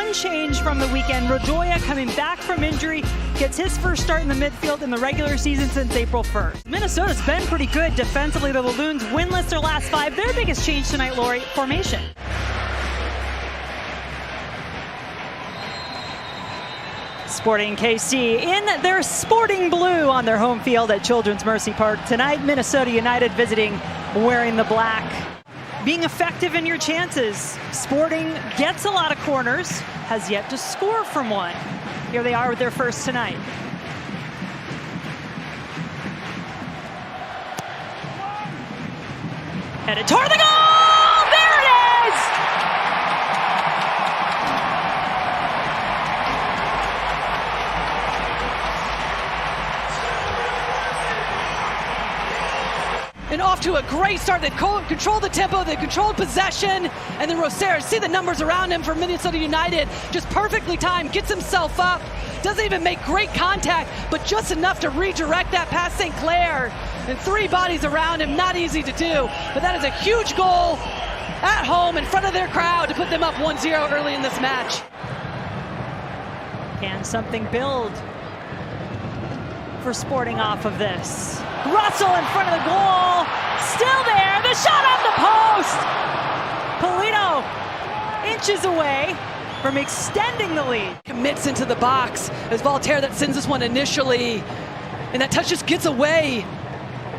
one change from the weekend. Rodoya coming back from injury, gets his first start in the midfield in the regular season since April 1st. Minnesota's been pretty good defensively. The Loons winless their last 5. Their biggest change tonight, Lori, formation. Sporting KC in their sporting blue on their home field at Children's Mercy Park. Tonight, Minnesota United visiting wearing the black. Being effective in your chances. Sporting gets a lot of corners, has yet to score from one. Here they are with their first tonight. Headed toward the goal! There it is! And off to a great start. They controlled the tempo, they controlled possession, and then Rosario, see the numbers around him for Minnesota United, just perfectly timed, gets himself up, doesn't even make great contact, but just enough to redirect that past St. Clair, and 3 bodies around him, not easy to do, but that is a huge goal at home in front of their crowd to put them up 1-0 early in this match. Can something build for Sporting off of this? Russell in front of the goal, still there, the shot off the post! Polito inches away from extending the lead. Commits into the box as Voltaire that sends this one initially, and that touch just gets away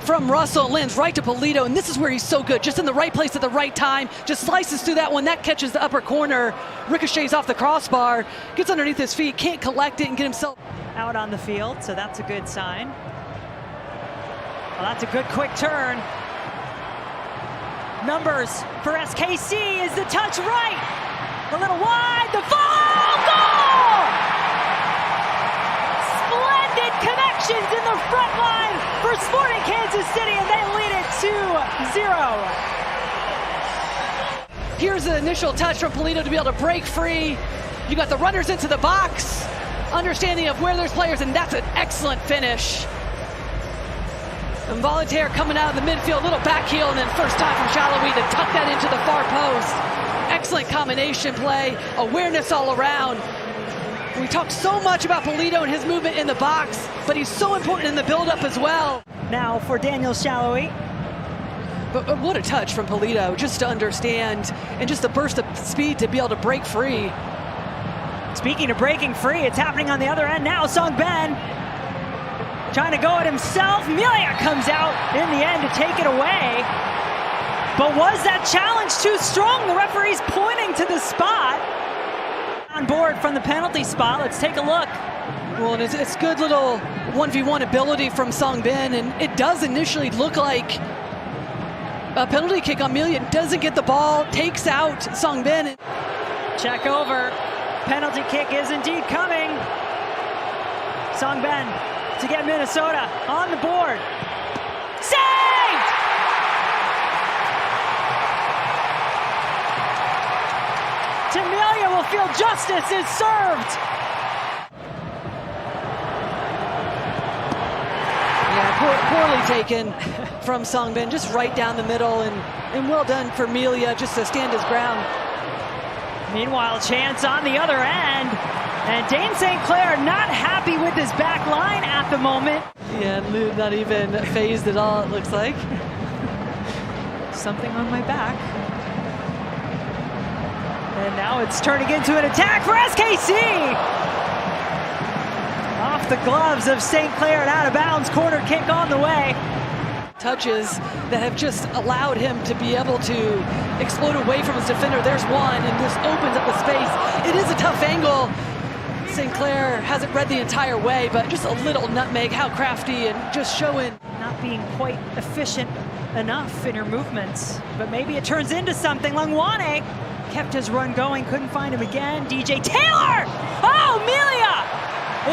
from Russell, lands right to Polito, and this is where he's so good, just in the right place at the right time, just slices through that one, that catches the upper corner, ricochets off the crossbar, gets underneath his feet, can't collect it and get himself out on the field, so that's a good sign. Well, that's a good quick turn. Numbers for SKC is the touch right. A little wide, the fall, goal! Splendid connections in the front line for Sporting Kansas City, and they lead it 2-0. Here's the initial touch from Polito to be able to break free. You got the runners into the box, understanding of where there's players, and that's an excellent finish. And Voltaire coming out of the midfield, little back heel, and then first time from Shallowy to tuck that into the far post. Excellent combination play, awareness all around. We talked so much about Polito and his movement in the box, but he's so important in the build-up as well. Now for Daniel Shallowy. But what a touch from Polito, just to understand, and just a burst of speed to be able to break free. Speaking of breaking free, it's happening on the other end now. Song Ben trying to go at himself. Melia comes out in the end to take it away. But was that challenge too strong? The referee's pointing to the spot. On board from the penalty spot. Let's take a look. Well, and it's good little 1v1 ability from Song Ben, and it does initially look like a penalty kick on Melia. Doesn't get the ball, takes out Song Ben. Check over. Penalty kick is indeed coming. Song Ben to get Minnesota on the board. Saved! Tamilia will feel justice is served. Yeah, poorly taken from Song Ben, just right down the middle, and well done for Melia just to stand his ground. Meanwhile, chance on the other end. And Dane St. Clair not happy with his back line at the moment. Yeah, not even phased at all, it looks like. Something on my back. And now it's turning into an attack for SKC. Off the gloves of St. Clair and out of bounds. Corner kick on the way. Touches that have just allowed him to be able to explode away from his defender. There's one, and this opens up the space. It is a tough angle. St. Clair hasn't read the entire way, but just a little nutmeg, how crafty, and just showing. Not being quite efficient enough in her movements, but maybe it turns into something. Langwane kept his run going, couldn't find him again. DJ Taylor! Oh, Melia!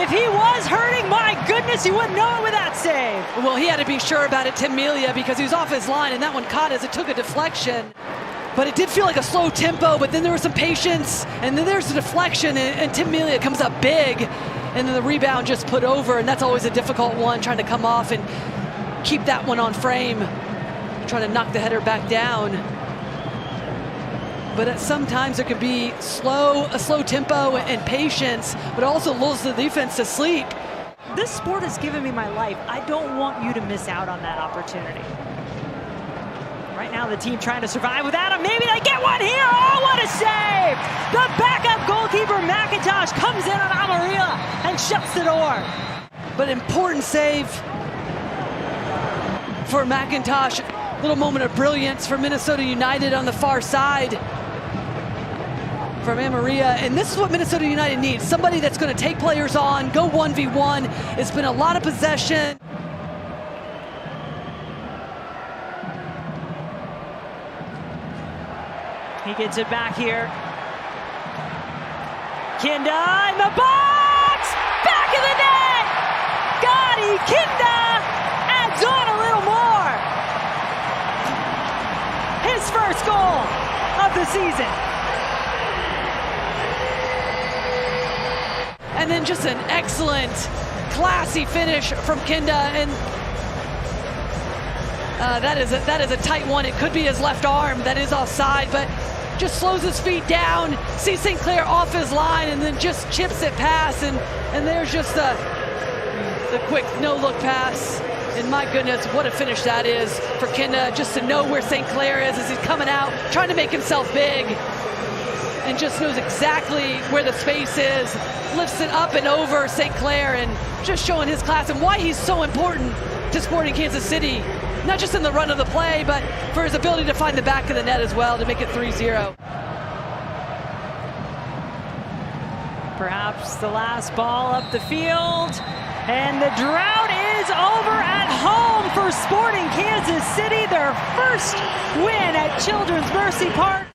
If he was hurting, my goodness, you wouldn't know it with that save. Well, he had to be sure about it, Tim Melia, because he was off his line, and that one caught as it took a deflection. But it did feel like a slow tempo, but then there was some patience, and then there's the deflection, and Tim Melia comes up big, and then the rebound just put over, and that's always a difficult one, trying to come off and keep that one on frame, trying to knock the header back down. but sometimes there can be a slow tempo and patience, but also lulls the defense to sleep. This sport has given me my life. I don't want you to miss out on that opportunity. Right now, the team trying to survive without him. Maybe they get one here. Oh, what a save! The backup goalkeeper, McIntosh, comes in on Amarilla and shuts the door. But important save for McIntosh. Little moment of brilliance for Minnesota United on the far side from Amarilla. And this is what Minnesota United needs. Somebody that's going to take players on, go 1v1. It's been a lot of possession. He gets it back here. Kinda in the box! Back of the net! Gotti Kinda adds on a little more. His first goal of the season. And then just an excellent, classy finish from Kinda, and that is a tight one. It could be his left arm that is offside, but just slows his feet down, sees St. Clair off his line, and then just chips it past, and there's just the quick no-look pass. And my goodness, what a finish that is for Kinda, just to know where St. Clair is as he's coming out, trying to make himself big, and just knows exactly where the space is, lifts it up and over St. Clair, and just showing his class and why he's so important to Sporting Kansas City. Not just in the run of the play, but for his ability to find the back of the net as well to make it 3-0. Perhaps the last ball up the field. And the drought is over at home for Sporting Kansas City. Their first win at Children's Mercy Park.